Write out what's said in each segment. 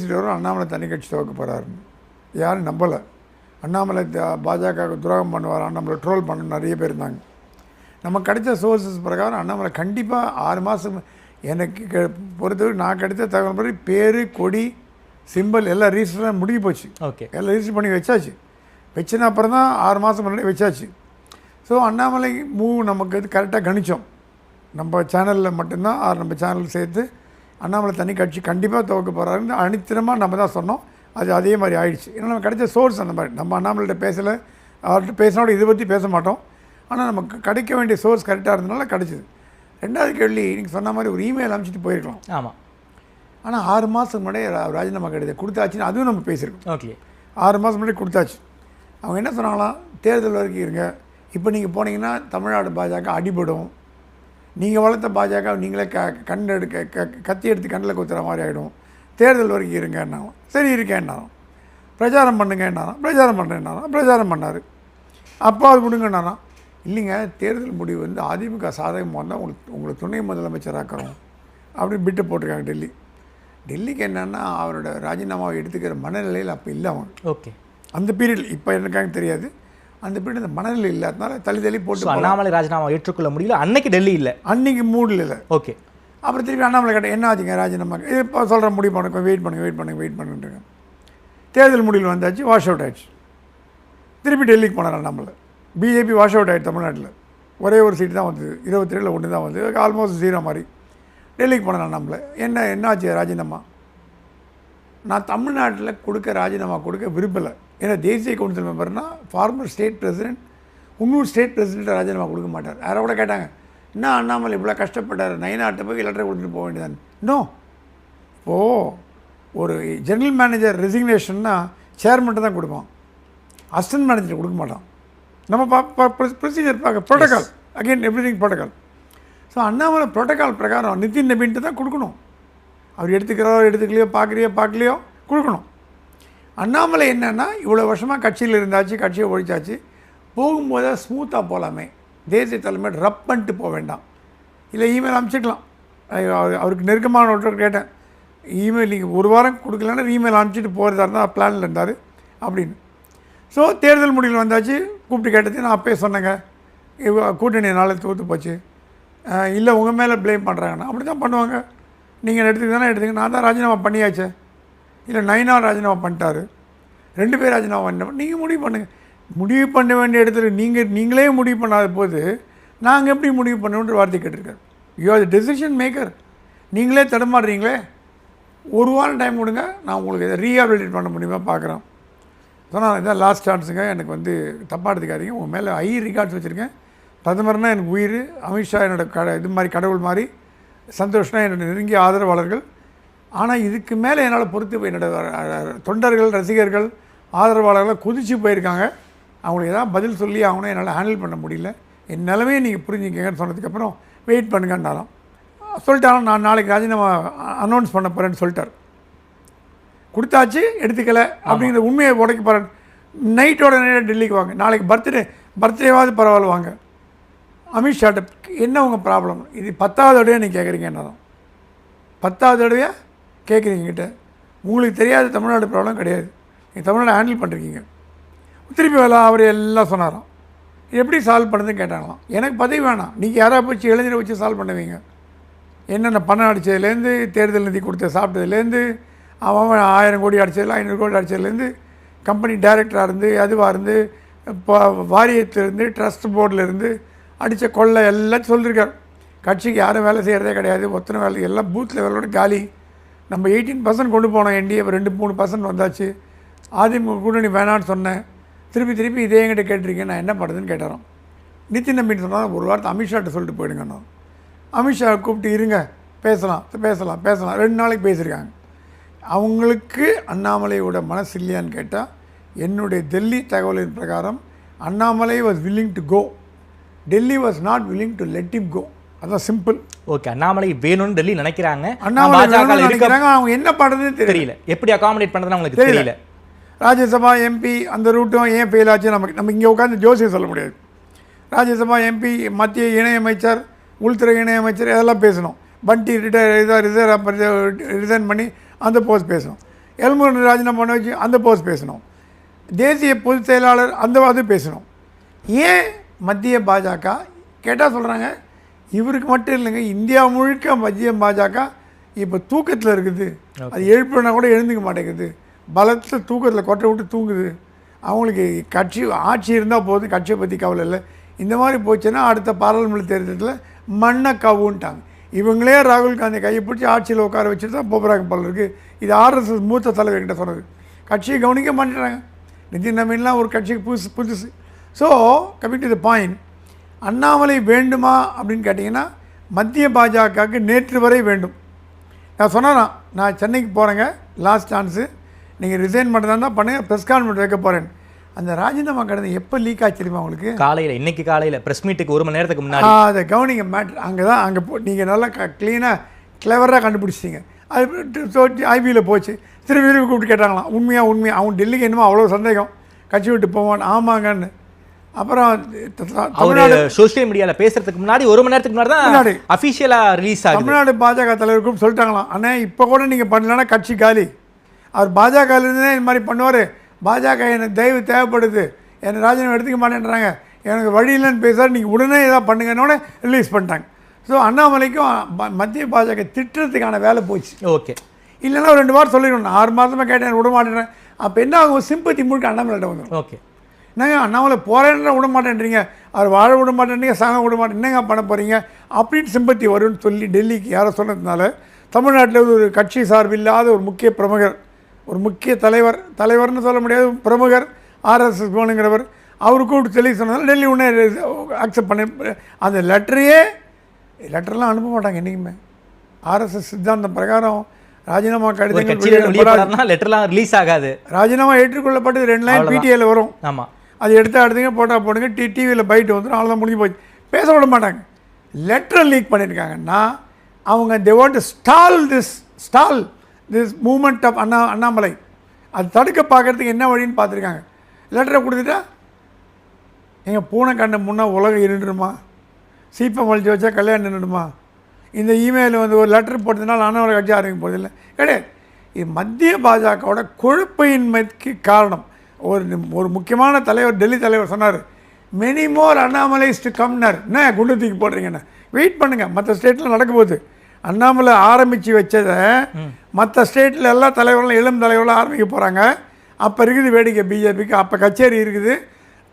வரும் அண்ணாமலை தனி கட்சி துவக்க போகிறாருன்னு. யாரும் நம்பலை. அண்ணாமலை பாஜகவுக்கு துரோகம் பண்ணுவார், நம்மளை ட்ரோல் பண்ண நிறைய பேர் இருந்தாங்க. நம்ம கிடைச்ச சோர்ஸஸ் பிரகாரம் அண்ணாமலை கண்டிப்பாக 6 மாதம் எனக்கு பொறுத்தவரை நான் கிடைத்த தகவல் படி பேர் கொடி சிம்பிள் எல்லாம் ரிஜிஸ்டர் முடிஞ்சு போச்சு. ஓகே, எல்லாம் ரிஜிஸ்டர் பண்ணி வச்சாச்சு. வச்சுன்னா அப்புறம் தான் 6 மாதம் முன்னாடி வச்சாச்சு. ஸோ அண்ணாமலை மூவ் நமக்கு இது கரெக்டாக கணிச்சோம். நம்ம சேனலில் மட்டும்தான் நம்ம சேனல் சேர்த்து அண்ணாமலை தனி கட்சி கண்டிப்பாக துவக்க போகிறாருன்னு அனித்திரமாக நம்ம தான் சொன்னோம். அது அதே மாதிரி ஆயிடுச்சு. ஏன்னா நம்ம கிடைச்ச சோர்ஸ் அந்த மாதிரி. நம்ம அண்ணாமலைகிட்ட பேசலை, அவர்கிட்ட பேசினோட இதை பற்றி பேச மாட்டோம். ஆனால் நமக்கு கிடைக்க வேண்டிய சோர்ஸ் கரெக்டாக இருந்ததுனால கிடச்சிது. 2வது கேள்வி, நீங்கள் சொன்ன மாதிரி ஒரு இமெயில் அனுப்பிச்சிட்டு போயிருக்கலாம். ஆமாம். ஆனால் 6 மாதத்துக்கு முன்னாடி ராஜினாமா கிடையாது கொடுத்தாச்சுன்னு அதுவும் நம்ம பேசியிருக்கோம். ஓகே, 6 மாதம் முன்னாடி கொடுத்தாச்சு. அவங்க என்ன சொன்னாங்களாம், தேர்தல் வரைக்கும் இருங்க, இப்போ நீங்கள் போனீங்கன்னா தமிழ்நாடு பாஜக அடிபடும், நீங்கள் வளர்த்த பாஜக நீங்களே கண் எடுக்க கத்தி எடுத்து கண்ணில் குத்துற மாதிரி ஆகிடும், தேர்தல் வரைக்கும் இருங்கன்னாலும். சரி இருக்கேன்னாலும். பிரச்சாரம் பண்ணுங்கன்னாலும். பிரச்சாரம் பண்ணுறேன்னாலும். பிரச்சாரம் பண்ணார். அப்பா அது கொடுங்கன்னாலும். இல்லைங்க, தேர்தல் முடிவு வந்து அதிமுக சாதகமாக வந்தால் உங்களை துணை முதலமைச்சராக்கிறோம் அப்படின்னு பிட்டு போட்டிருக்காங்க டெல்லிக்கு. என்னென்னா அவரோட ராஜினாமாவை எடுத்துக்கிற மனநிலையில் அப்போ இல்லை அவங்க. ஓகே, அந்த பீரியட் இப்போ எனக்காக தெரியாது. அந்த பீரியட் அந்த மனநிலை இல்லாதனால தள்ளி போட்டு அண்ணாமலை ராஜினாமா ஏற்றுக்கொள்ள முடியல. அன்னைக்கு டெல்லி இல்லை, அன்னைக்கு மூடில் இல்லை. ஓகே, அப்புறம் திருப்பி அண்ணாமலை கேட்டேன், என்ன ஆச்சுங்க ராஜினாமா, இது இப்போ சொல்கிற முடிவு பண்ணுங்க, வெயிட் பண்ணுங்க. தேர்தல் முடிவில் வந்தாச்சு, வாஷ் அவுட் ஆயிடுச்சு. திருப்பி டெல்லிக்கு போனார் அண்ணாமலை. பிஜேபி வாஷ் அவுட் ஆகிடுச்சு தமிழ்நாட்டில். ஒரே ஒரு சீட்டு தான் வந்து 27 1 தான் வந்து, ஆல்மோஸ்ட் 0 மாதிரி. டெல்லிக்கு போனார் அண்ணாமலை. என்ன ஆச்சு ராஜினாமா? நான் தமிழ்நாட்டில் ராஜினாமா கொடுக்க விரும்பலை. ஏன்னா தேசிய கவுன்சில் மெம்பர்னால் ஃபார்மர் ஸ்டேட் பிரசிடென்ட் இன்னொரு ஸ்டேட் பிரசிடென்ட் ராஜினாமா கொடுக்க மாட்டார். யாரை கூட கேட்டாங்க, என்ன அண்ணாமலை இவ்வளோ கஷ்டப்பட்டார், நைனாட்டை போய் லெட்டரை கொடுத்துட்டு போக வேண்டியதான். இன்னும் இப்போது ஒரு ஜெனரல் மேனேஜர் ரெசிக்னேஷன்னா சேர்மன்ட்டு தான் கொடுப்பான், அசிஸ்டன்ட் மேனேஜர் கொடுக்க மாட்டான். நம்ம ப்ரொசீஜர் பார்க்க protocol, again everything protocol. So Annamalai protocol பிரகாரம் நிதின் நபீன்ட்டு தான் கொடுக்கணும். அவர் எடுத்துக்கலையோ பார்க்கலையோ கொடுக்கணும். அண்ணாமலை என்னென்னா இவ்வளோ வருஷமாக கட்சியில் இருந்தாச்சு, கட்சியை ஒழிச்சாச்சு, போகும்போதே ஸ்மூத்தாக போகலாமே, தேசிய தலைமை ரப் பண்ணிட்டு போக வேண்டாம். இல்லை இமெயில் அனுப்பிச்சிக்கலாம். அவருக்கு நெருக்கமான ஒருத்தர் கேட்டேன், இமெயில் நீங்கள் ஒரு வாரம் கொடுக்கலன்னா இமெயில் அனுப்பிச்சிட்டு போகிறதா இருந்தால் பிளானில் இருந்தார் அப்படின்னு. ஸோ தேர்தல் முடிவில் வந்தாச்சு. கூப்பிட்டு கேட்டது நான் அப்பயே சொன்னேங்க, கூட்டணி நாளை தோற்று போச்சு, இல்லை உங்கள் மேலே ப்ளேம் பண்ணுறாங்கண்ணா. அப்படி தான் பண்ணுவாங்க. நீங்கள் எடுத்துக்க நான் தான் ராஜினாமா பண்ணியாச்சே. இல்லை நைனா ராஜினாமா பண்ணிட்டாரு, 2 பேர் ராஜினாமா பண்ண. நீங்கள் முடிவு பண்ணுங்கள். முடிவு பண்ண வேண்டிய இடத்துல நீங்களே முடிவு பண்ணாத போது நாங்கள் எப்படி முடிவு பண்ணணுன்ற வார்த்தை கேட்டிருக்காரு. You are the decision maker. நீங்களே தடுமாறுறீங்களே, ஒரு வாரம் டைம் கொடுங்க, நான் உங்களுக்கு இதை ரீஹாபிலிட்டேட் பண்ண முடியுமா பார்க்குறேன். சொன்னால் இதான் லாஸ்ட் சான்ஸுங்க, எனக்கு வந்து தப்பாக எடுத்துக்காதீங்க, உங்கள் மேலே ரிகார்ட்ஸ் வச்சுருக்கேன். பிரதமர்னால் எனக்கு உயிர், அமித்ஷா என்னோட இது மாதிரி கடவுள் மாதிரி, சந்தோஷ்னா என்னோட நெருங்கிய ஆதரவாளர்கள். ஆனால் இதுக்கு மேலே என்னால் பொறுத்து என்னோடய தொண்டர்கள், ரசிகர்கள், ஆதரவாளர்கள் குதிச்சு போயிருக்காங்க. அவங்களுக்கு எதாவது பதில் சொல்லி ஆகணும், என்னால் ஹேண்டில் பண்ண முடியல. என் நிலமையை நீங்கள் புரிஞ்சுக்கங்கன்னு சொன்னதுக்கப்புறம் வெயிட் பண்ணுங்கன்னாலும் சொல்லிட்டாலும், நான் நாளைக்கு ராஜினாமா அனௌன்ஸ் பண்ண போகிறேன்னு சொல்லிட்டார். கொடுத்தாச்சு, எடுத்துக்கலை அப்படிங்கிற உண்மையை உடைக்க போகிறேன். நைட்டோட நைட்டாக டெல்லிக்கு வாங்க, நாளைக்கு பர்த்டேவாவது பரவாயில்ல வாங்க. அமித்ஷாட்ட என்ன உங்கள் ப்ராப்ளம், இது 10வது தடவையாக நீங்கள் கேட்குறீங்க, என்ன தான் 10வது தடவையாக கேட்குறீங்கிட்ட, உங்களுக்கு தெரியாத தமிழ்நாடு ப்ராப்ளம் கிடையாது, நீங்கள் தமிழ்நாடு ஹேண்டில் பண்ணுறீங்க. திருப்பி அவர் எல்லாம் சொன்னாராம், எப்படி சால்வ் பண்ணுறதுன்னு கேட்டாங்களாம். எனக்கு பதவி வேணாம், நீங்கள் யாராவது வச்சு இளைஞரை வச்சு சால்வ் பண்ணுவீங்க. என்னென்ன பணம் அடித்ததுலேருந்து, தேர்தல் நிதி கொடுத்த சாப்பிட்டதுலேருந்து, அவன் 1000 கோடி அடித்ததில் 500 கோடி அடித்ததுலேருந்து, கம்பெனி டைரக்டராக இருந்து, அதுவாக இருந்து, இப்போ வாரியத்திலேருந்து, ட்ரஸ்ட் போர்டிலேருந்து அடித்த கொள்ளை எல்லாம் சொல்லியிருக்கார். கட்சிக்கு யாரும் வேலை செய்கிறதே கிடையாது, ஒத்தனை வேலை எல்லாம் பூத்தில் வேலையோட காலி. நம்ம 18% கொண்டு போனோம், என்டிஏ 2-3% வந்தாச்சு. அதிமுக கூட்டணி வேணான்னு சொன்னேன், திருப்பி இதே என்கிட்ட கேட்டிருக்கேன், நான் என்ன பண்ணுறதுன்னு கேட்டாராம். நிதின் நம்பின்னு சொன்னால் ஒரு வாரத்தை அமித்ஷாட்ட சொல்லிட்டு போயிடுங்கண்ணா. அமித்ஷா கூப்பிட்டு இருங்க, பேசலாம் 2 நாளைக்கு பேசியிருக்காங்க. அவங்களுக்கு அண்ணாமலையோட மனசு இல்லையான்னு கேட்டால், என்னுடைய டெல்லி தகவலின் பிரகாரம் Annamalai was willing to go, Delhi was not willing to let him go. அதான் சிம்பிள். ஓகே, அண்ணாமலை வேணும்னு டெல்லி நினைக்கிறாங்க, அவங்க என்ன பண்ணுறதுன்னு தெரியல, எப்படி அகாமடேட் பண்ணுறதுன்னு அவங்களுக்கு தெரியல. ராஜ்யசபா எம்பி அந்த ரூட்டும் ஏன் ஃபெயில் ஆச்சு, நம்ம இங்கே உட்காந்து ஜோசியம் சொல்ல முடியாது. ராஜ்யசபா எம்பி, மத்திய இணையமைச்சர், உள்துறை இணையமைச்சர் இதெல்லாம் பேசணும். பண்டி ரிசைன் பண்ணி அந்த போஸ்ட் பேசணும். எல்முருகன் ராஜினாமா பண்ண வச்சு அந்த போஸ்ட் பேசணும், தேசிய பொதுச் செயலாளர் அந்த அது பேசணும். ஏன் மத்திய பாஜக கேட்டால் சொல்கிறாங்க, இவருக்கு மட்டும் இல்லைங்க, இந்தியா முழுக்க மத்திய பாஜக இப்போ தூக்கத்தில் இருக்குது. அது எழுப்பினா கூட எழுந்துக்க மாட்டேங்குது, பலத்தில் தூக்கத்தில் கொட்டை விட்டு தூங்குது. அவங்களுக்கு கட்சி ஆட்சி இருந்தால் போதும், கட்சியை பற்றி கவலை இல்லை. இந்த மாதிரி போச்சுன்னா அடுத்த பாராளுமன்ற தேர்தலில் மண்ணை கவுன்ட்டாங்க. இவங்களே ராகுல் காந்தி கையை பிடிச்சி ஆட்சியில் உட்கார வச்சுட்டு தான் போகிறாங்க போல இருக்குது. இது RSS மூத்த தலைவர்கிட்ட சொன்னது. கட்சியை கவனிக்க மாட்டேறாங்க. நிதின் நவீன்லாம் ஒரு கட்சிக்கு புதுசு. So coming to the point, Annamalai வேண்டுமா அப்படின்னு கேட்டிங்கன்னா மத்திய பாஜகவுக்கு நேற்று வரை வேண்டும். நான் சொன்னேன், நான் சென்னைக்கு போகிறேங்க, லாஸ்ட் சான்ஸு, நீங்கள் ரிசைன் பண்ணுறதா தான் பண்ணுங்கள், ப்ரெஸ் கான்ஃபரன்ஸ் வைக்க போகிறேன். அந்த ராஜினாமா கடிதம் எப்போ லீக் ஆச்சு தெரியுமா உங்களுக்கு? காலையில், இன்னைக்கு காலையில் ப்ரெஸ் மீட்டுக்கு 1 மணி நேரத்துக்கு முன்னாடி. அதை கவனிங்க மேட்ரு. அங்கே நீங்கள் நல்லா க்ளீனாக கிளவராக கண்டுபிடிச்சிட்டிங்க. அது ஐபியில் போச்சு. திரும்பி கூப்பிட்டு கேட்டாங்களாம், உண்மையாக அவங்க டெல்லிக்கு என்னமோ அவ்வளோ சந்தேகம், கட்சி விட்டு போவான். ஆமாங்கன்னு. அப்புறம் தமிழ்நாடு சோஷியல் மீடியாவில் பேசுறதுக்கு முன்னாடி 1 மணி நேரத்துக்கு முன்னாடி தான் அஃபிஷியலாக ரிலீஸ் ஆகுது. தமிழ்நாடு பாஜக தலைவருக்கும் சொல்லிட்டாங்களாம், அண்ணே இப்போ கூட நீங்கள் பண்ணலன்னா கட்சி காலி. அவர் பாஜகலேருந்தே இந்த மாதிரி பண்ணுவார், பாஜக எனக்கு தயவு தேவைப்படுது, என்னை ராஜினாமா எடுத்துக்க மாட்டேன்றாங்க, எனக்கு வழி இல்லைன்னு பேசுகிறார், நீங்கள் உடனே எதாவது பண்ணுங்கன்னோடனே ரிலீஸ் பண்ணிட்டாங்க. ஸோ அண்ணாமலைக்கும் மத்திய பாஜக திட்டுறதுக்கான வேலை போச்சு. ஓகே, இல்லைன்னா ஒரு 2 வாரம் சொல்லிடணும். 6 மாதமாக கேட்டேன், விட மாட்டேன். அப்போ என்ன ஆகும், சிம்பத்தி முழுக்க அண்ணாமலைகிட்ட வந்துடும். ஓகே, என்னங்க அண்ணாமலை போகிறேன்ற விட மாட்டேன்றீங்க, அவர் வாழ விட மாட்டேன்றீங்க, சாக விட மாட்டேன், என்னங்க பண்ண போகிறீங்க அப்படின்னு சிம்பத்தி வரும்னு சொல்லி டெல்லிக்கு யாரை சொன்னதுனால தமிழ்நாட்டில் ஒரு கட்சி சார்பில்லாத ஒரு முக்கிய பிரமுகர், ஒரு முக்கிய தலைவர்னு சொல்ல முடியாது, பிரமுகர், RSS போனுங்கிறவர், அவரு கூப்பிட்டு சொல்லி சொன்னதால் டெல்லி உடனே அக்செப்ட் பண்ணி அந்த லெட்டர்லாம் அனுப்ப மாட்டாங்க என்றைக்குமே. RSS சித்தாந்தம் பிரகாரம் ராஜினாமா கடிதங்கள் லெட்டர்லாம் ரிலீஸ் ஆகாது. ராஜினாமா ஏற்றுக்கொள்ளப்பட்டது 2 லைன் PTAல வரும். ஆமாம், அது எடுத்துங்க போட்டால் போடுங்க, டிவியில் பைட்டு வந்துடும், அவ்வளோதான் முடிஞ்சு போச்சு. பேச விட மாட்டாங்க. லெட்டர் லீக் பண்ணியிருக்காங்கன்னா அவங்க they want to stall this movement of Annamalai. அது தடுக்க பார்க்குறதுக்கு என்ன வழின்னு பார்த்துருக்காங்க. லெட்டரை கொடுத்துட்டா எங்கள் பூனை கண்ட முன்னே உலகம் இருண்டுருமா, சீப்பை மலிச்சு வச்சா கல்யாணம் நின்றுடுமா, இந்த இமெயில் வந்து ஒரு லெட்டர் போட்டதுனால அண்ணாமலை கட்சி ஆரம்பிக்க போதில்லை கிடையாது. இது மத்திய பாஜகவோட கொழுப்பையின்மைக்கு காரணம். ஒரு முக்கியமான தலைவர், டெல்லி தலைவர் சொன்னார், மெனி மோர் அண்ணாமலைஸ் டு கம்னர். என்ன குண்டு தூக்கி போடுறீங்கன்னு வெயிட் பண்ணுங்கள், மற்ற ஸ்டேட்டில் நடக்க போகுது. அண்ணாமலை ஆரம்பித்து வச்சதை மற்ற ஸ்டேட்டில் எல்லா தலைவர்களும் இளம் தலைவர்களும் ஆரம்பிக்க போகிறாங்க. அப்போ இருக்குது வேடிக்கை பிஜேபிக்கு. அப்போ கச்சேரி இருக்குது.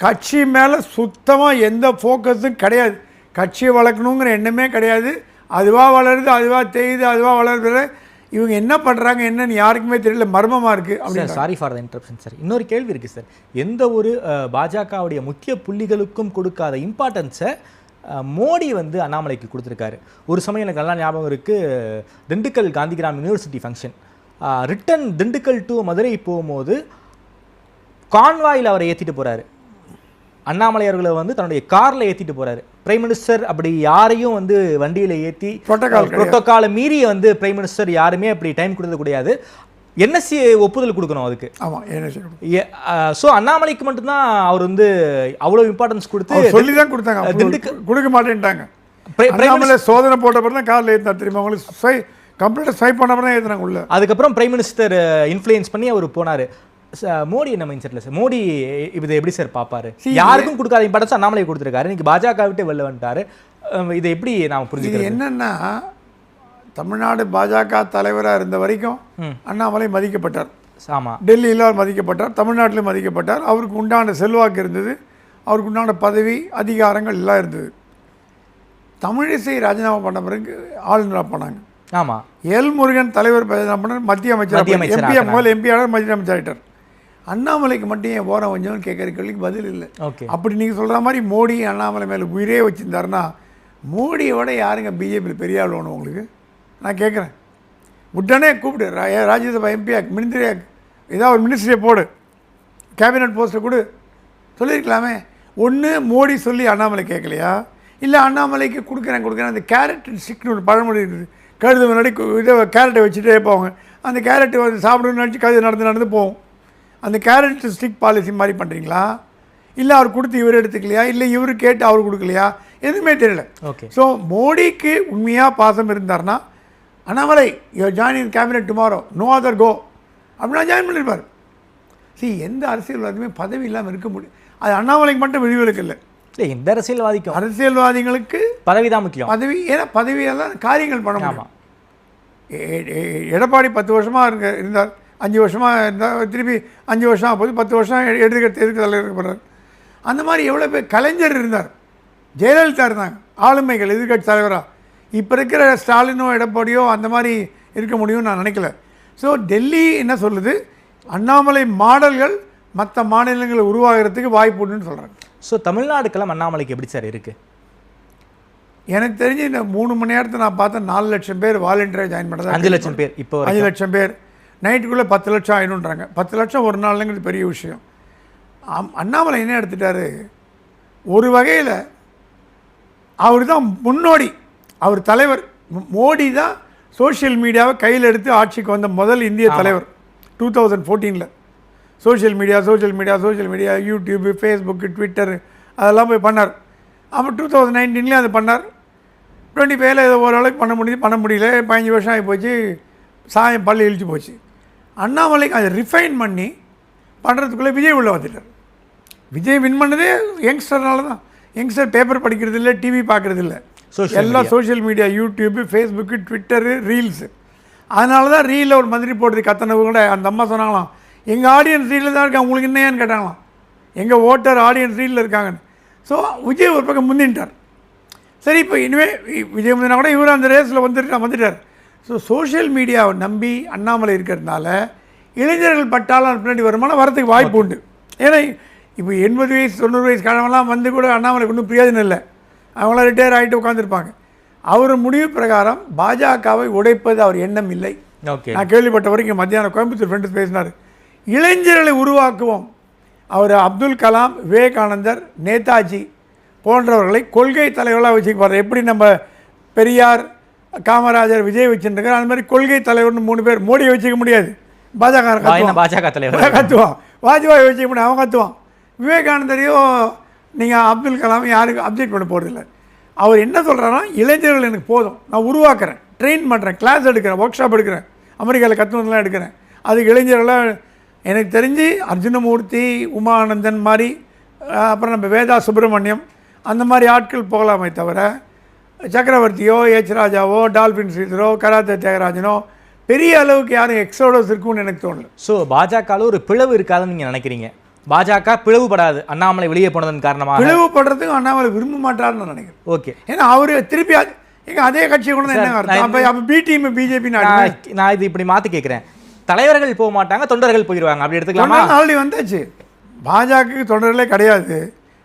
கட்சி மேலே சுத்தமாக எந்த ஃபோக்கஸும் கிடையாது. கட்சியை வளர்க்கணுங்கிற எண்ணமே கிடையாது. அதுவாக வளருது, அதுவாக தேயுது, அதுவாக வளருது. இவங்க என்ன பண்ணுறாங்க என்னன்னு யாருக்குமே தெரியல, மர்மமாக இருக்குது. அப்படி sorry for the interruption sir. இன்னொரு கேள்வி இருக்குது சார். எந்த ஒரு பாஜகவுடைய முக்கிய புள்ளிகளுக்கும் கொடுக்காத இம்பார்ட்டன்ஸை மோடி வந்து அண்ணாமலைக்கு கொடுத்துருக்காரு. ஒரு சமயம் எனக்கு நல்லா ஞாபகம் இருக்குது, Dindigul Gandhigram university function return Dindigul to Madurai போகும்போது கான்வாயில் அவரை ஏற்றிட்டு போகிறாரு. அண்ணாமலை அவர்களை வந்து தன்னுடைய காரில் ஏற்றிட்டு போகிறாரு. பிரைம் மினிஸ்டர் அப்படி யாரையும் வந்து வண்டியில் ஏற்றி புரோட்டோகாலை மீறி வந்து பிரைம் மினிஸ்டர் யாருமே அப்படி டைம் கொடுத்தது கிடையாது. NSC ஒப்புதல் கொடுக்கணும் அதுக்கு. ஆமாம், ஸோ அண்ணாமலைக்கு மட்டும்தான் அவர் வந்து அவ்வளோ இம்பார்ட்டன்ஸ் கொடுத்து சொல்லி தான் கொடுத்தாங்க. திண்டுக்கல் கொடுக்க மாட்டேன்ட்டாங்க. அண்ணாமலை சோதனை போட்ட அப்புறம் தான் காரில் ஏற்றினா தெரியுமா உங்களுக்கு, கம்ப்ளீட்டாக ஸ்வைப் பண்ண அப்புறம் தான் ஏற்றினாங்க உள்ள. அதுக்கப்புறம் பிரைம் மினிஸ்டர் இன்ஃப்ளூயன்ஸ் பண்ணி அவர் போனார். மோடி என்ன மைண்ட் செட்டில் சார்? மோடி இதை எப்படி சார் பார்ப்பாரு? யாருக்கும் கொடுக்காத இம்பார்ட்டன்ஸ் அண்ணாமலை கொடுத்துருக்காரு. இன்னைக்கு பாஜக விட்டு வெளில வந்துட்டாரு. இதை எப்படி நாம் புரிஞ்சுக்கிறது? என்னன்னா, தமிழ்நாடு பாஜக தலைவராக இருந்த வரைக்கும் அண்ணாமலை மதிக்கப்பட்டார். ஆமாம், டெல்லியில் அவர் மதிக்கப்பட்டார், தமிழ்நாட்டிலும் மதிக்கப்பட்டார். அவருக்கு உண்டான செல்வாக்கு இருந்தது, அவருக்கு உண்டான பதவி அதிகாரங்கள் எல்லாம் இருந்தது. தமிழிசை ராஜினாமா பண்ண பிறகு ஆளுநராக போனாங்க. ஆமாம், எல்முருகன் தலைவர் பண்ணார், மத்திய அமைச்சர், எம்பியாளர் மத்திய அமைச்சர் ஆகிட்டார். அண்ணாமலைக்கு மட்டும் ஏன் ஓரம் கொஞ்சம்னு கேட்குற கேள்விக்கு பதில் இல்லை. அப்படி நீங்கள் சொல்கிற மாதிரி மோடி அண்ணாமலை மேலே உயிரே வச்சுருந்தாருன்னா, மோடியோட யாருங்க பிஜேபியில் பெரிய ஆள் வேணும் உங்களுக்கு? நான் கேட்குறேன். உடனே கூப்பிடு, ராஜ்யசபா எம்பியாக், மினிஸ்ட்ரியாக், ஏதாவது ஒரு மினிஸ்ட்ரியை போடு, கேபினட் போஸ்ட்டை கொடு சொல்லியிருக்கலாமே. ஒன்று மோடி சொல்லி அண்ணாமலை கேட்கலையா, இல்லை அண்ணாமலைக்கு கொடுக்குறேன் அந்த கேரட் ஸ்டிக்னு ஒரு பழமொழி இருக்குது. கழுது முன்னாடி இதை கேரட்டை வச்சுட்டே போவாங்க. அந்த கேரட்டு வந்து சாப்பிடணும்னு நினச்சி கழுது நடந்து போவோம். அந்த கேரட் ஸ்டிக் பாலிசி மாதிரி பண்ணுறீங்களா, இல்லை அவர் கொடுத்து இவர் எடுத்துக்கலையா, இல்லை இவர் கேட்டு அவர் கொடுக்கலையா, எதுவுமே தெரியல. ஸோ மோடிக்கு உண்மையாக பாசம் இருந்தார்னா, Annamalai you join in cabinet tomorrow, no other go அப்படின்னா ஜாயின் பண்ணியிருப்பார். எந்த அரசியல்வாதியுமே பதவி இல்லாமல் இருக்க முடியும். அது அண்ணாமலைக்கு மட்டும் விதிவிலக்கு இல்லை. எந்த அரசியல்வாதிக்கும் அரசியல்வாதிகளுக்கு பதவி தான் முக்கியம். பதவி, ஏன்னா பதவியெல்லாம் காரியங்கள் பண்ண முடியும். எடப்பாடி 10 வருஷமாக இருந்தார், 5 வருஷமாக இருந்தால், திருப்பி 5 வருஷம் போது 10 வருஷம் எதிர்க்க தலைவர் போகிறார். அந்த மாதிரி எவ்வளோ பேர். கலைஞர் இருந்தார், ஜெயலலிதா இருந்தாங்க ஆளுமைகள் எதிர்கட்சி தலைவராக. இப்போ இருக்கிற ஸ்டாலினோ எடப்பாடியோ அந்த மாதிரி இருக்க முடியும்னு நான் நினைக்கல. ஸோ டெல்லி என்ன சொல்லுது, அண்ணாமலை மாடல்கள் மற்ற மாநிலங்களை உருவாகிறதுக்கு வாய்ப்பு உண்டுன்னு சொல்கிறாங்க. ஸோ தமிழ்நாடுக்கெல்லாம் அண்ணாமலைக்கு எப்படி சார் இருக்குது? எனக்கு தெரிஞ்சு இந்த 3 மணி நேரத்தை நான் பார்த்தேன் 4 லட்சம் பேர் வாலண்டியராக ஜாயின் பண்ணுறது. 5 லட்சம் பேர், இப்போ 5 லட்சம் பேர். நைட்டுக்குள்ளே 10 லட்சம் ஆயிடும்ன்றாங்க. 10 லட்சம் ஒரு நாளுங்கிறது பெரிய விஷயம். அண்ணாமலை என்ன எடுத்துட்டாரு, ஒரு வகையில் அவர் தான் முன்னோடி, அவர் தலைவர். மோடி தான் சோஷியல் மீடியாவை கையில் எடுத்து ஆட்சிக்கு வந்த முதல் இந்திய தலைவர். 2014 social media YouTube, Facebook, Twitter அதெல்லாம் போய் பண்ணார். அப்புறம் 2019 அது பண்ணார். 25 ஏதோ ஓரளவுக்கு பண்ண முடியல. 15 வருஷம் ஆகி போச்சு, சாயம் பள்ளி இழிச்சு போச்சு. அண்ணாமலைக்கு அதை ரிஃபைன் பண்ணி பண்ணுறதுக்குள்ளே விஜய் உள்ளே வந்துட்டார். விஜய் வின் பண்ணதே யங்ஸ்டர்னால தான். யங்ஸ்டர் பேப்பர் படிக்கிறது இல்லை, டிவி பார்க்குறது இல்லை, எல்லாம் social media, YouTube, Facebook, Twitter, reels. அதனால தான் ரீலில் ஒரு மந்திரி போடுறது கத்தனவு கூட அந்த அம்மா சொன்னாங்களாம், எங்கள் ஆடியன்ஸ் ரீலில் தான் இருக்காங்க, உங்களுக்கு என்னையான்னு கேட்டாங்களாம். எங்கள் ஓட்டர் ஆடியன்ஸ் ரீலில் இருக்காங்கன்னு. ஸோ விஜய் ஒரு பக்கம் முந்தின்ட்டார். சரி, இப்போ இனிமேல் விஜய் முந்தினா கூட இவர் அந்த ரேஸில் வந்துட்டார். ஸோ சோஷியல் மீடியாவை நம்பி அண்ணாமலை இருக்கிறதுனால இளைஞர்கள் பட்டாலும் பின்னாடி வருமானம் வரதுக்கு வாய்ப்பு உண்டு. ஏன்னா இப்போ 80 வயசு 90 வயசு கிழமெல்லாம் வந்து கூட அண்ணாமலைக்கு ஒன்றும் பிரயோஜனம் இல்லை. அவங்களாம் ரிட்டையர் ஆகிட்டு உட்காந்துருப்பாங்க. அவர் முடிவு பிரகாரம் பாஜகவை உடைப்பது அவர் எண்ணம் இல்லை. நான் கேள்விப்பட்ட வரைக்கும் மத்தியானம் கோயம்புத்தூர் ஃப்ரெண்ட்ஸ் பேசினார். இளைஞர்களை உருவாக்குவோம். அவர் அப்துல் கலாம், விவேகானந்தர், நேதாஜி போன்றவர்களை கொள்கை தலைவர்களாக வச்சுக்குவார். எப்படி நம்ம பெரியார், காமராஜர், விஜய் வச்சுருக்கார், அந்த மாதிரி கொள்கை தலைவர்னு 3 பேர். மோடியை வச்சுக்க முடியாது, பாஜக தலைவர் கத்துவான். வாஜ்பாய் வச்சுக்க முடியாது, அவன் கத்துவான். விவேகானந்தரையோ நீங்கள் அப்துல் கலாம் யாருக்கும் அப்டேட் பண்ண போகிறதில்ல. அவர் என்ன சொல்கிறாருன்னா, இளைஞர்கள் எனக்கு போதும், நான் உருவாக்குறேன், ட்ரெயின் பண்ணுறேன், கிளாஸ் எடுக்கிறேன், ஒர்க் ஷாப் எடுக்கிறேன், அமெரிக்காவில் கற்றுவதெல்லாம் எடுக்கிறேன். அதுக்கு இளைஞர்களாக எனக்கு தெரிஞ்சு அர்ஜுனமூர்த்தி, உமானந்தன் மாதிரி, அப்புறம் நம்ம வேதா சுப்பிரமணியம் அந்த மாதிரி ஆட்கள் போகலாமே தவிர சக்கரவர்த்தியோ, எச் ராஜாவோ, டால்பின் ஸ்ரீதரோ, கராத்தே தியாகராஜனோ பெரிய அளவுக்கு யாரும் எக்ஸோடோஸ் இருக்குன்னு எனக்கு தோணல. ஸோ பாஜகவில் ஒரு பிளவு இருக்காதுன்னு நீங்கள் நினைக்கிறீங்க? பாஜக பிளவுபடாது அண்ணாமலை வெளியே போனதன் காரணமாக? பிளவுபடுறதுக்கும் அண்ணாமலை விரும்ப மாட்டார்னு நான் நினைக்கிறேன். ஓகே, ஏன்னா அவர் திருப்பி எங்க அதே கட்சியை கொண்டு என்ன அர்த்தம்? அப்போ பி டீம் பிஜேபி. நான் இது இப்படி மாற்றி கேட்குறேன். தலைவர்கள் போக மாட்டாங்க, தொண்டர்கள் போயிடுவாங்க, அப்படி எடுத்துக்கலாமா? ஆல்ரெடி வந்தாச்சு. பாஜகவுக்கு தொண்டர்களே கிடையாது.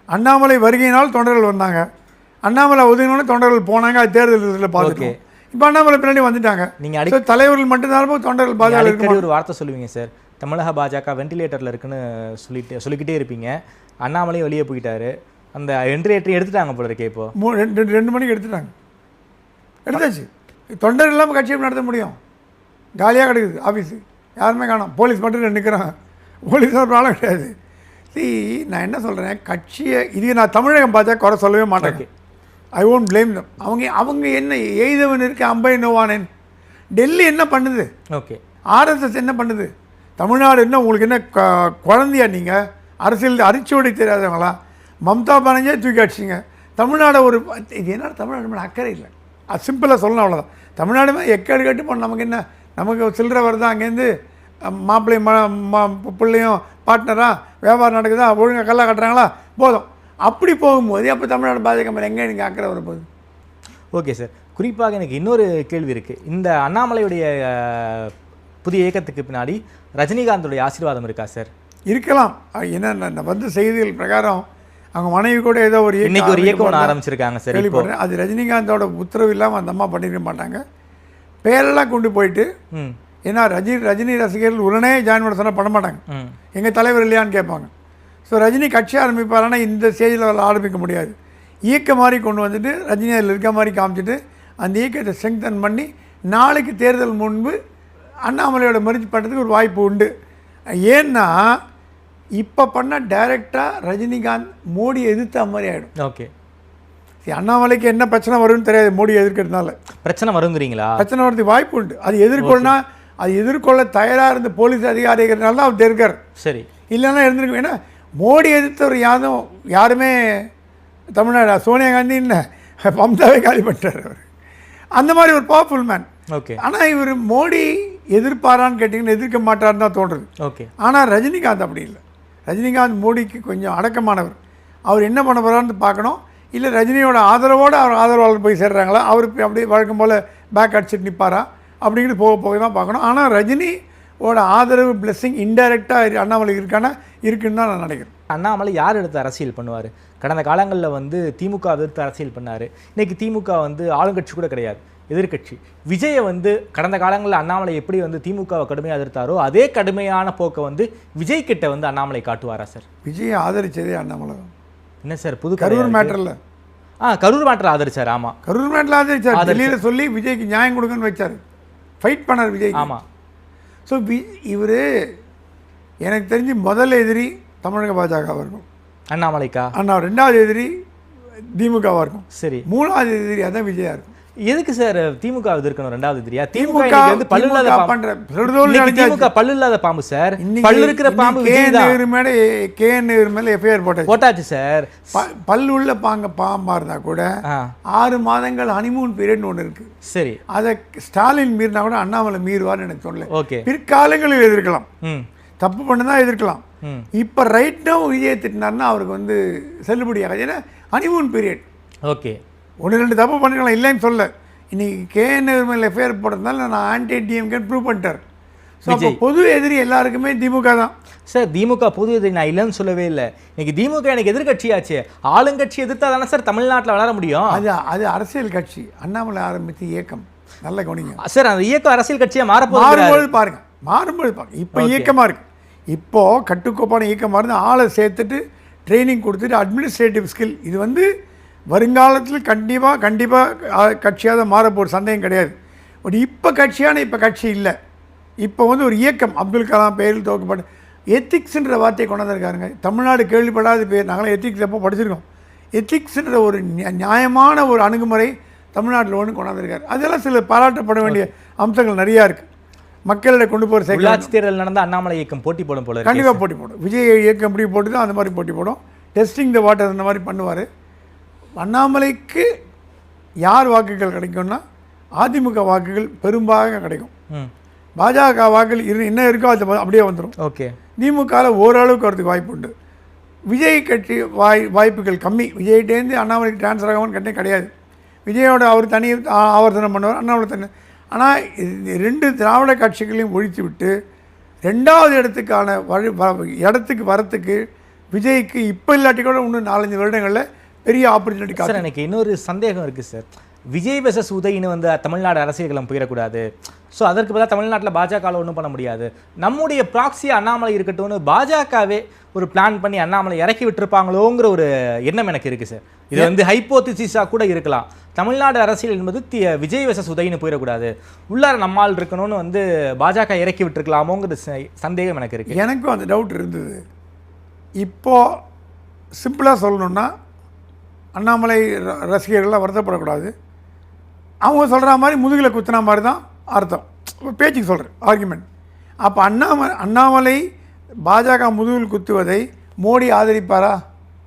அண்ணாமலை வருகையினால் தொண்டர்கள் வந்தாங்க, அண்ணாமலை ஒதுங்கினோட தொண்டர்கள் போனாங்க. அது தேர்தலில் பார்த்துட்டு இப்போ அண்ணாமலை பின்னாடி வந்துட்டாங்க. நீங்கள் தலைவர்கள் மட்டும்தான் தொண்டர்கள் பாஜக ஒரு வார்த்தை சொல்லுவீங்க சார், தமிழக பாஜக வெண்டிலேட்டரில் இருக்குன்னு சொல்லிக்கிட்டே இருப்பீங்க. அண்ணாமலையும் வெளியே போயிட்டாரு, அந்த வெண்டிலேட்டரை எடுத்துட்டாங்க போல இருக்கே. இப்போ 2 மணிக்கு எடுத்தாச்சு. தொண்டர்கள் இல்லாமல் கட்சியை நடத்த முடியும்? காலியாக கிடக்குது ஆஃபீஸு, யாருமே காணும். போலீஸ் மட்டும் நிற்கிறாங்க. போலீஸ் ஒரு ப்ராப்ளம் கிடையாது. நான் என்ன சொல்கிறேன், கட்சியை இது நான் தமிழகம் பார்த்தா குறை சொல்லவே மாட்டேன். I won't blame them. அவங்க என்ன எய்தவன் இருக்கு அம்பை நோவானேன். டெல்லி என்ன பண்ணுது? ஓகே, ஆர்எஸ்எஸ் என்ன பண்ணுது? தமிழ்நாடு என்ன உங்களுக்கு என்ன குழந்தையா? நீங்கள் அரசியல் அரிச்சோடி தெரியாதவங்களா? மம்தா பானர்ஜியே தூக்கி அடிச்சிங்க. தமிழ்நாடு ஒரு இது என்ன, தமிழ்நாடு மேலே அக்கறை இல்லை. அது சிம்பிளாக சொல்லணும், அவ்வளோதான். தமிழ்நாடு மேலே எக்கேடு கட்டு பண்ண நமக்கு என்ன, நமக்கு சில்லறை வருதா? அங்கேருந்து மாப்பிள்ளையும் பிள்ளையும் பார்ட்னராக வியாபாரம் நடக்குதா, ஒழுங்காக கல்லா கட்டுறாங்களா, போதும். அப்படி போகும்போது அப்போ தமிழ்நாடு பாஜக மேலே எங்கே நீங்கள் அக்கறை வரப்போகுது? ஓகே சார், குறிப்பாக எனக்கு இன்னொரு கேள்வி இருக்குது. இந்த அண்ணாமலையுடைய புதிய இயக்கத்துக்கு பின்னாடி ரஜினிகாந்தோடைய ஆசீர்வாதம் இருக்கா சார்? இருக்கலாம். என்ன வந்து செய்திகள் பிரகாரம் அவங்க மனைவி கூட ஏதோ ஒரு இயக்கம் ஆரம்பிச்சிருக்காங்க சார். கேள்விப்படுறேன். அது ரஜினிகாந்தோட உத்தரவு இல்லாமல் அந்த அம்மா பண்ணிருக்க மாட்டாங்க. பேரெல்லாம் கொண்டு போயிட்டு, ஏன்னா ரஜினி ரசிகர்கள் உடனே ஜாயின் பண்ண சொன்னால் பண்ண மாட்டாங்க. எங்கள் தலைவர் இல்லையான்னு கேட்பாங்க. ஸோ ரஜினி கட்சி ஆரம்பிப்பாருன்னா இந்த ஸ்டேஜில் ஆரம்பிக்க முடியாது. இயக்க மாதிரி கொண்டு வந்துட்டு ரஜினி அதில் இருக்க மாதிரி காமிச்சிட்டு அந்த இயக்கத்தை ஸ்ட்ரெங்தன் பண்ணி நாளைக்கு தேர்தல் முன்பு அண்ணாமலையோட மரிச்சு பண்ணுறதுக்கு ஒரு வாய்ப்பு உண்டு. ஏன்னா இப்போ பண்ணால் டைரெக்டாக ரஜினிகாந்த் மோடி எதிர்த்த மாதிரி ஆகிடும். ஓகே, சரி, அண்ணாமலைக்கு என்ன பிரச்சனை வரும்னு தெரியாது. மோடி எதிர்க்கிறதுனால பிரச்சனை வருங்கிறீங்களா? பிரச்சனை வரதுக்கு வாய்ப்பு உண்டு. அது எதிர்கொள்ளனா அது எதிர்கொள்ள தயாராக இருந்த போலீஸ் அதிகாரிகள்னால தான் அவர் இருக்கார். சரி, இல்லைன்னா இருந்திருக்கும். ஏன்னா மோடி எதிர்த்தவர் யாருமே தமிழ்நாடு சோனியா காந்தி இல்லை, மம்தாவே காலி பண்ணிட்டார் அவர். அந்த மாதிரி ஒரு பவர்ஃபுல் மேன். ஓகே. ஆனால் இவர் மோடி எதிர்ப்பாரான்னு கேட்டிங்கன்னா எதிர்க்க மாட்டார்னு தான் தோன்றுது. ஓகே. ஆனால் ரஜினிகாந்த் அப்படி இல்லை. ரஜினிகாந்த் மோடிக்கு கொஞ்சம் அடக்கமானவர். அவர் என்ன பண்ண போகிறான்னு பார்க்கணும். இல்லை ரஜினியோட ஆதரவோடு அவர் ஆதரவாளர் போய் சேர்றாங்களா, அவர் அப்படியே வழக்கம் போல் பேக் அடிச்சுட்டு நிற்பாரா அப்படிங்கிறது போக போக தான் பார்க்கணும். ஆனால் ரஜினியோட ஆதரவு பிளெஸ்ஸிங் இன்டைரக்டாக அண்ணாமலை இருக்குன்னு தான் நான் நினைக்கிறேன். அண்ணாமலை யார் எடுத்து அரசியல் பண்ணுவார்? கடந்த காலங்களில் வந்து திமுக எதிர்த்து அரசியல் பண்ணார். இன்றைக்கி திமுக வந்து ஆளுங்கட்சி கூட கிடையாது, எதிர்கட்சி. விஜயை வந்து கடந்த காலங்களில் அண்ணாமலை எப்படி வந்து திமுகவை கடுமையாக எதிர்த்தாரோ அதே கடுமையான போக்கை வந்து விஜய் கிட்ட வந்து அண்ணாமலை காட்டுவாரா சார்? விஜயை ஆதரிச்சதே அண்ணாமலை. என்ன சார் புது கரூர் மேட்டரில்? கரூர் மேட்டர் ஆதரிச்சார். ஆமாம், கரூர் மேட்டரில் ஆதரிச்சார். டெல்லியில் சொல்லி விஜய்க்கு நியாயம் கொடுங்கன்னு வச்சார், ஃபைட் பண்ணார் விஜய். ஆமாம். ஸோ இவர் எனக்கு தெரிஞ்சு முதல் எதிரி தமிழக பாஜகவாக இருக்கும் அண்ணாமலைக்கா. ரெண்டாவது எதிரி திமுகவாக இருக்கும். சரி, மூணாவது எதிரி அதான் விஜயா இருக்கும். எதுக்கு சார் திமுக எதிர்க்கணும்? ரெண்டாவது எதிரியா? திமுக வந்து பல்லு இல்லாத பாம்பு சார். பல்லு இருக்கிற பாம்பு மேல எஃப்ஐஆர் போட்டாச்சு சார். பல்லு உள்ள பாம்பா இருந்தா கூட 6 மாதங்கள் ஹனிமூன் பீரியட்னு ஒன்று இருக்கு. சரி, அதை ஸ்டாலின் மீறினா கூட அண்ணாமலை மீறுவார்னு எனக்கு சொல்லல. ஓகே. பிற்காலங்களில் எதிர்க்கலாம், தப்பு பண்ணதான் எதிர்க்கலாம். இப்போ ரைட் நவ் விஜய் திட்டினார்னா அவருக்கு வந்து செல்லுபடி ஆகாது. ஏன்னா ஹனிமூன் பீரியட். ஓகே. 1-2 தப்பு பண்ணிக்கலாம், இல்லைன்னு சொல்ல. இன்னைக்கு கேஎன்ஆர் மேலே எஃப்ஐஆர் போடுறதுனால நான் ஆன்டி டிஎம்கே ப்ரூவ் பண்ணிட்டார். ஸோ அப்போ பொது எதிரி எல்லாருக்குமே திமுக தான் சார். திமுக பொது எதிரி நான் இல்லைன்னு சொல்லவே இல்லை. இன்னைக்கு திமுக எனக்கு எதிர்கட்சியாச்சு. ஆளுங்கட்சி எதிர்த்தா தானே சார் தமிழ்நாட்டில் வளர முடியும். அது அரசியல் கட்சி. அண்ணாமலை ஆரம்பித்து இயக்கம் நல்ல கவனிங்க சார். அந்த இயக்கம் அரசியல் கட்சியாக மாறும்போது பாருங்க. இப்போ இயக்கமாக இருக்கு. இப்போது கட்டுக்கோப்பான இயக்கமாக இருந்து ஆளை சேர்த்துட்டு ட்ரைனிங் கொடுத்துட்டு அட்மினிஸ்ட்ரேட்டிவ் ஸ்கில் இது வந்து வருங்காலத்தில் கண்டிப்பாக கட்சியாக தான் மாறப்போகிற சந்தேகம் கிடையாது. பட் இப்போ கட்சி இல்லை. இப்போ வந்து ஒரு இயக்கம். அப்துல் கலாம் பெயரில் துவக்கப்பட்ட எத்திக்ஸ்ன்ற வார்த்தையை கொண்டாந்துருக்காருங்க. தமிழ்நாடு கேள்விப்படாத பேர். நாங்களாம் எத்திக்ஸ் எப்போ படிச்சிருக்கோம். எத்திக்ஸ்ன்ற ஒரு நியாயமான ஒரு அணுகுமுறை தமிழ்நாட்டில் ஒன்று கொண்டாந்துருக்காரு. அதெல்லாம் சில பாராட்டப்பட வேண்டிய அம்சங்கள் நிறையா இருக்குது. மக்களிட கொண்டு போகிற உள்ளாட்சி தேர்தல் நடந்த அண்ணாமலை இயக்கம் போட்டி போடும் போல கண்டிப்பாக போட்டி போடும். விஜய் இயக்கம் எப்படி போட்டு தான் அந்த மாதிரி போட்டி போடும். டெஸ்டிங் த வாட்டர் அந்த மாதிரி பண்ணுவார். அண்ணாமலைக்கு யார் வாக்குகள் கிடைக்கும்னா அதிமுக வாக்குகள் பெரும்பாக கிடைக்கும். பாஜக வாக்குகள் என்ன இருக்கோ அது அப்படியே வந்துடும். ஓகே. திமுகவில் ஓரளவுக்கு வரதுக்கு வாய்ப்பு உண்டு. விஜய் கட்சி வாய்ப்புகள் கம்மி. விஜய்கிட்டேருந்து அண்ணாமலைக்கு டிரான்ஸ்ஃபர் ஆகாமல் கட்டே கிடையாது. விஜயோட அவர் தனி ஆவர்த்தனம் பண்ணுவார், அண்ணாமலை தனி. ஆனால் 2 திராவிட கட்சிகளையும் ஒழித்து விட்டு 2வது இடத்துக்கு வரத்துக்கு விஜய்க்கு இப்போ இல்லாட்டி கூட இன்னும் 4-5 வருடங்களில் பெரிய ஆப்பர்ச்சுனிட்டி. சார் எனக்கு இன்னொரு சந்தேகம் இருக்குது சார். விஜய் வெர்சஸ் உதயின்னு வந்து தமிழ்நாடு அரசியல்களம் போயிடக்கூடாது. ஸோ அதற்கு பதிலாக தமிழ்நாட்டில் பாஜகவில் ஒன்றும் பண்ண முடியாது. நம்முடைய ப்ராக்சி அண்ணாமலை இருக்கட்டும்னு பாஜகவே ஒரு பிளான் பண்ணி அண்ணாமலை இறக்கி விட்டுருப்பாங்களோங்கிற ஒரு எண்ணம் எனக்கு இருக்குது சார். இது வந்து ஹைப்போதிசிஸாக கூட இருக்கலாம். தமிழ்நாடு அரசியல் என்பது விஜய் வெர்சஸ் உதயின்னு போயிடக்கூடாது, உள்ளார நம்மால் இருக்கணும்னு வந்து பாஜக இறக்கி விட்டுருக்கலாமோங்கிற சந்தேகம் எனக்கு இருக்குது. எனக்கும் அந்த டவுட் இருந்தது. இப்போது சிம்பிளாக சொல்லணுன்னா அண்ணாமலை ரசிகர்கள்லாம் வருத்தப்படக்கூடாது. அவங்க சொல்கிற மாதிரி முதுகில் குத்துன மாதிரி தான் அர்த்தம். பேச்சுக்கு சொல்கிறேன், ஆர்குமெண்ட். அப்போ அண்ணாமலை பாஜக முதுகில் குத்துவதை மோடி ஆதரிப்பாரா?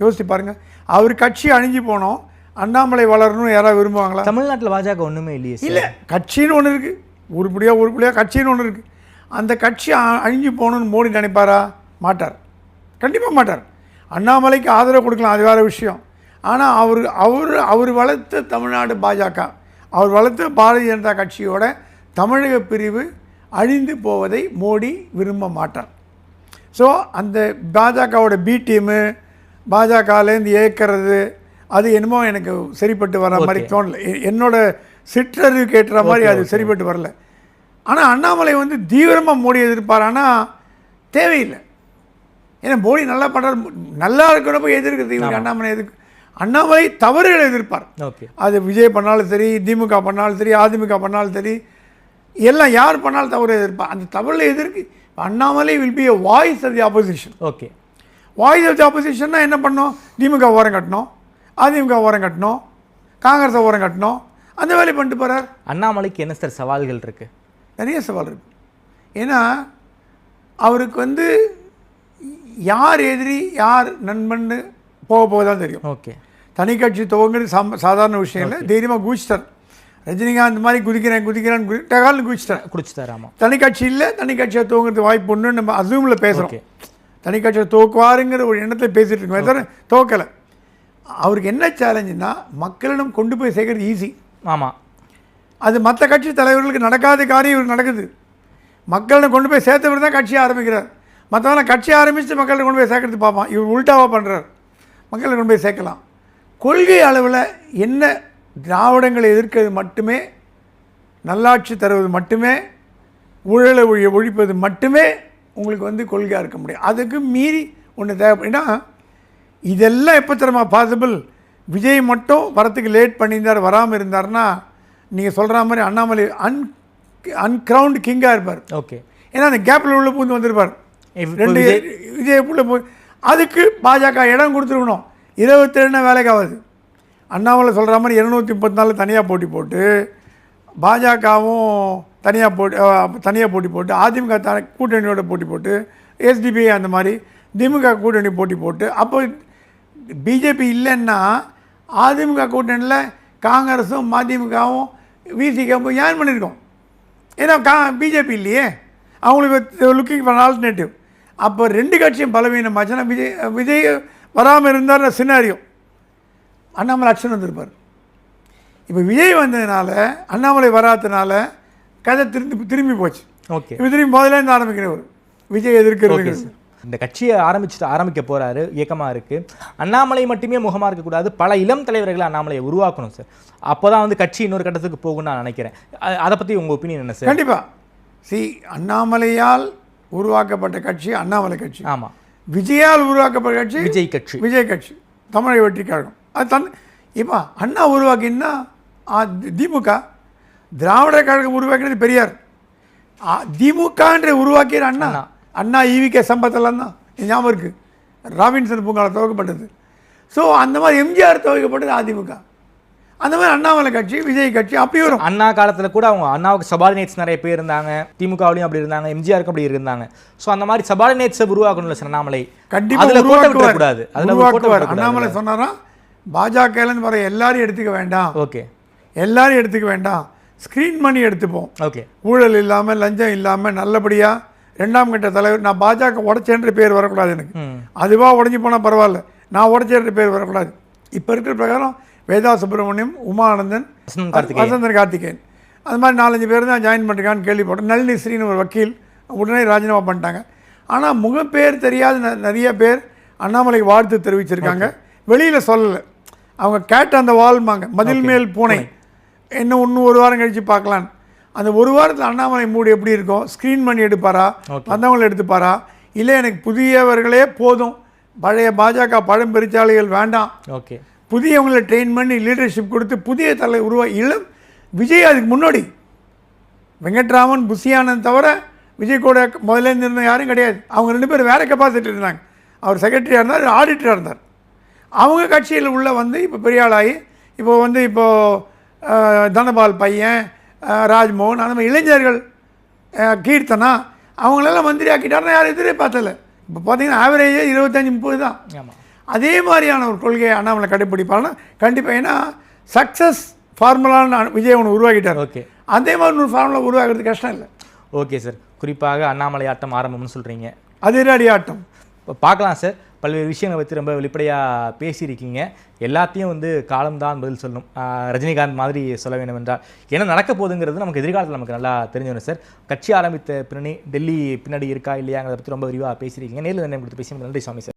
யோசிச்சு பாருங்கள். அவர் கட்சி அழிஞ்சு போனோம், அண்ணாமலை வளரணும்னு யாராவது விரும்புவாங்களா? தமிழ்நாட்டில் பாஜக ஒன்றுமே இல்லையே. இல்லை, கட்சின்னு ஒன்று இருக்குது, உருப்படியாக கட்சின்னு ஒன்று இருக்குது. அந்த கட்சி அழிஞ்சு போகணுன்னு மோடி நினைப்பாரா? மாட்டார், கண்டிப்பாக மாட்டார். அண்ணாமலைக்கு ஆதரவு கொடுக்கலாம், அது வேறு விஷயம். ஆனால் அவர் வளர்த்த தமிழ்நாடு பாஜக, அவர் வளர்த்த பாரதிய ஜனதா கட்சியோட தமிழக பிரிவு அழிந்து போவதை மோடி விரும்ப மாட்டார். ஸோ அந்த பாஜகவோட பி டீமு பாஜகலேருந்து ஏற்கிறது அது என்னமோ எனக்கு சரிப்பட்டு வர மாதிரி தோணலை. என்னோட சிற்றறிவுக்கு ஏற்ற மாதிரி அது சரிப்பட்டு வரல. ஆனால் அண்ணாமலை வந்து தீவிரமாக மோடி எதிர்ப்பார். ஆனால் தேவையில்லை. ஏன்னா மோடி நல்லா பண்ணுறாரு, நல்லா இருக்கிறப்ப எதிர்க்கிறது இவங்க அண்ணாமலை எதிர்க்கு. அண்ணாமலை தவறுகளை எதிர்ப்பார். அது விஜய் பண்ணாலும் சரி, திமுக பண்ணாலும் சரி, அதிமுக பண்ணாலும் சரி, எல்லாம் யார் பண்ணாலும் தவறு எதிர்ப்பார். அந்த தவறுகளை எதிர்க்கு Annamalai will be a voice of the opposition. Okay, voice of the ஆப்போசிஷன்னா என்ன பண்ணோம்? திமுக ஓரம் கட்டணும், அதிமுக ஓரம் கட்டணும், காங்கிரஸை ஓரம் கட்டணும், அந்த வேலையை பண்ணிட்டு போகிறார். அண்ணாமலைக்கு என்ன சார் சவால்கள் இருக்குது? நிறைய சவால் இருக்குது. ஏன்னா அவருக்கு வந்து யார் எதிரி யார் நண்பன்னு போக போக தான் தெரியும். ஓகே, தனி கட்சி துவங்குறது சாதாரண விஷயம் இல்லை. தைரியமாக குதிச்சிட்டார். ரஜினிகாந்த் மாதிரி குதிக்கிறான்னு டகால்னு குடிச்சிட்டார். ஆமாம், தனி கட்சி இல்லை, தனி கட்சியை துவங்குறது வாய்ப்பு ஒன்று நம்ம அசூமில் பேசுகிறோம். தனி கட்சியை துவக்குவாருங்கிற ஒரு எண்ணத்தில் பேசிகிட்டு இருக்கோம், தவிர துவக்கலை. அவருக்கு என்ன சேலஞ்சுன்னா மக்களிடம் கொண்டு போய் சேர்க்கறது ஈஸி. ஆமாம், அது மற்ற கட்சி தலைவர்களுக்கு நடக்காத காரியம் இவருக்கு நடக்குது. மக்களிடம் கொண்டு போய் சேர்த்தவர் தான் கட்சியை ஆரம்பிக்கிறார். மற்றவங்க கட்சியை ஆரம்பித்து மக்கள்கிட்ட கொண்டு போய் சேர்க்கறது பார்ப்பான். இவர் உல்ட்டாவாக பண்ணுறார். மக்களை கொண்டு போய் சேர்க்கலாம். கொள்கை அளவில் என்ன திராவிடங்களை எதிர்க்கிறது மட்டுமே, நல்லாட்சி தருவது மட்டுமே, ஊழலை ஒழிப்பது மட்டுமே உங்களுக்கு வந்து கொள்கையாக இருக்க முடியும். அதுக்கு மீறி ஒன்று தேவைப்படினா இதெல்லாம் எப்போ தரமா பாசிபிள்? விஜய் மட்டும் வரத்துக்கு லேட் பண்ணியிருந்தார், வராமல் இருந்தார்னா நீங்கள் சொல்கிற மாதிரி அண்ணாமலை அன்கிரவுண்ட் கிங்காக இருப்பார். ஓகே, ஏன்னா அந்த கேப்பில் உள்ள பூந்து வந்திருப்பார். ரெண்டு விஜய் உள்ள போய் அதுக்கு பாஜக இடம் கொடுத்துருக்கணும். 27 வேலைக்கு ஆகுது. அண்ணாமலை சொல்கிற மாதிரி 234 தனியாக போட்டி போட்டு, பாஜகவும் தனியாக போட்டி போட்டு, அதிமுக கூட்டணியோட போட்டி போட்டு, எஸ்டிபி அந்த மாதிரி திமுக கூட்டணி போட்டி போட்டு, அப்போ பிஜேபி இல்லைன்னா அதிமுக கூட்டணியில் காங்கிரஸும் மதிமுகவும் விசிகவும் ஏன் பண்ணியிருக்கோம்? ஏன்னா பிஜேபி இல்லையே, அவங்களுக்கு லுக்கிங் ஃபார் ஆல்டர்னேட்டிவ். அப்போ ரெண்டு கட்சியும் பலவீனமாச்சுன்னா விஜய் வராமல் இருந்தார் சினாரியோ, அண்ணாமலை ஆக்ஷன் வந்திருப்பார். இப்போ விஜய் வந்ததுனால, அண்ணாமலை வராததுனால கதை திரும்பி போச்சு. ஓகே, இப்போ திரும்பி முதலேருந்து ஆரம்பிக்கிறவர் விஜய் எதிர்க்கிறது. இந்த கட்சியை ஆரம்பிக்க போகிறாரு, இயக்கமாக இருக்குது. அண்ணாமலை மட்டுமே முகமாக இருக்கக்கூடாது, பல இளம் தலைவர்களை அண்ணாமலையை உருவாக்கணும் சார். அப்போ தான் வந்து கட்சி இன்னொரு கட்டத்துக்கு போகும்னு நான் நினைக்கிறேன். அதை பற்றி உங்கள் ஒப்பீனியன் என்ன சார்? கண்டிப்பாக. அண்ணாமலையால் உருவாக்கப்பட்ட கட்சி அண்ணாமலை கட்சி. ஆமாம். விஜயால் உருவாக்கப்பட்ட கட்சி விஜய் கட்சி, தமிழக வெற்றி கழகம். அது இப்போ அண்ணா உருவாக்கினா திமுக, திராவிட கழகம் உருவாக்கினது பெரியார். திமுகன்ற உருவாக்கிற அண்ணா ஈவிகே சம்பத்தெல்லாம் தான் ஞாபகம் இருக்குது. ராபின்சன் பூங்காவில் துவக்கப்பட்டது. ஸோ அந்த மாதிரி எம்ஜிஆர் துவக்கப்பட்டது அதிமுக. அந்த மாதிரி அண்ணாமலை கட்சி, விஜய் கட்சி அப்படி வரும். அண்ணா காலத்தில் கூட அவங்க அண்ணாவுக்கு சபார்டினேட்ஸ் நிறைய பேர் இருந்தாங்க, திமுகவிலையும் அப்படி இருந்தாங்க, எம்ஜிஆருக்கும் அப்படி இருந்தாங்க. ஸோ அந்த மாதிரி சபார்டினேட்ஸை உருவாக்கணும்ல சார் அண்ணாமலை. கண்டிப்பாக உருவாக்குவார். அண்ணாமலை சொன்னாரா பாஜகலேருந்து வர எல்லாரையும் எடுத்துக்க வேண்டாம். ஓகே, எல்லாரையும் எடுத்துக்க வேண்டாம், ஸ்க்ரீன் பண்ணி எடுத்துப்போம். ஓகே, ஊழல் இல்லாமல் லஞ்சம் இல்லாமல் நல்லபடியாக 2ஆம் கட்ட தலைவர். நான் பாஜக உடச்சேன்ற பேர் வரக்கூடாது எனக்கு. அதுவாக உடஞ்சி போனால் பரவாயில்ல, நான் உடச்சேன்ற பேர் வரக்கூடாது. இப்போ இருக்கிற பிரகாரம் வேதா சுப்பிரமணியம், உமானந்தன், வசந்தன் கார்த்திகேயன், அது மாதிரி 4-5 பேர் தான் ஜாயின் பண்ணிருக்கான்னு கேள்விப்பட்டேன். நளினி ஸ்ரீன்னு ஒரு வக்கீல் உடனே ராஜினாமா பண்ணிட்டாங்க. ஆனால் முகப்பேர் தெரியாத நிறைய பேர் அண்ணாமலைக்கு வாழ்த்து தெரிவிச்சிருக்காங்க. வெளியில் சொல்லலை. அவங்க கேட்ட அந்த வால்மாங்க மதில் மேல் பூனை, இன்னும் ஒரு வாரம் கழித்து பார்க்கலான்னு. அந்த ஒரு வாரத்தில் அண்ணாமலை மூடு எப்படி இருக்கும்? ஸ்க்ரீன் பண்ணி எடுப்பாரா, வந்தவங்களை எடுத்துப்பாரா, இல்லை எனக்கு புதியவர்களே போதும், பழைய பாஜக பழம்பெருச்சாளிகள் வேண்டாம், ஓகே, புதியவங்களை ட்ரெயின் பண்ணி லீடர்ஷிப் கொடுத்து புதிய தலை இளம் விஜய் அதுக்கு முன்னாடி வெங்கட்ராமன், புஷியானந்த் தவிர விஜய் கூட முதலேருந்து இருந்த யாரும் கிடையாது. அவங்க 2 பேர் வேறு கெப்பாசிட்டி இருந்தாங்க. அவர் செக்ரட்டரியாக இருந்தார், ஆடிட்டராக இருந்தார். அவங்க கட்சியில் உள்ள வந்து இப்போ பெரிய ஆளாகி இப்போது தனபால் பையன், ராஜ்மோகன், அந்த மாதிரி இளைஞர்கள், கீர்த்தனா, அவங்களெல்லாம் மந்திரி ஆக்கிட்டாருன்னா யாரும் எதிரே பார்த்தல. இப்போ பார்த்தீங்கன்னா ஆவரேஜே 25-30 தான். அதே மாதிரியான ஒரு கொள்கையை அண்ணாமலை கடைப்பிடிப்பாருன்னா கண்டிப்பாக. ஏன்னா சக்ஸஸ் ஃபார்முலான்னு விஜய் ஒன்று உருவாக்கிட்டார். ஓகே, அதே மாதிரி ஒரு ஃபார்முலா உருவாக்குறது கஷ்டம் இல்லை. ஓகே சார், குறிப்பாக அண்ணாமலை ஆட்டம் ஆரம்பம்னு சொல்கிறீங்க. அதிரடி ஆட்டம் இப்போ பார்க்கலாம் சார். பல்வேறு விஷயங்களை பற்றி ரொம்ப வெளிப்படையாக பேசியிருக்கீங்க. எல்லாத்தையும் வந்து காலம்தான் பதில் சொல்லணும். ரஜினிகாந்த் மாதிரி சொல்ல வேண்டும் என்றால் என்ன நடக்க போகுதுங்கிறது நமக்கு எதிர்காலத்தில் நமக்கு நல்லா தெரிஞ்சிடும் சார். கட்சி ஆரம்பித்த பின்னணி டெல்லி பின்னாடி இருக்கா இல்லையாங்கிறத பற்றி ரொம்ப விரிவாக பேசியிருக்கீங்க. நேரில் என்ன கொடுத்து பேசி நன்றி சுவாமி சார்.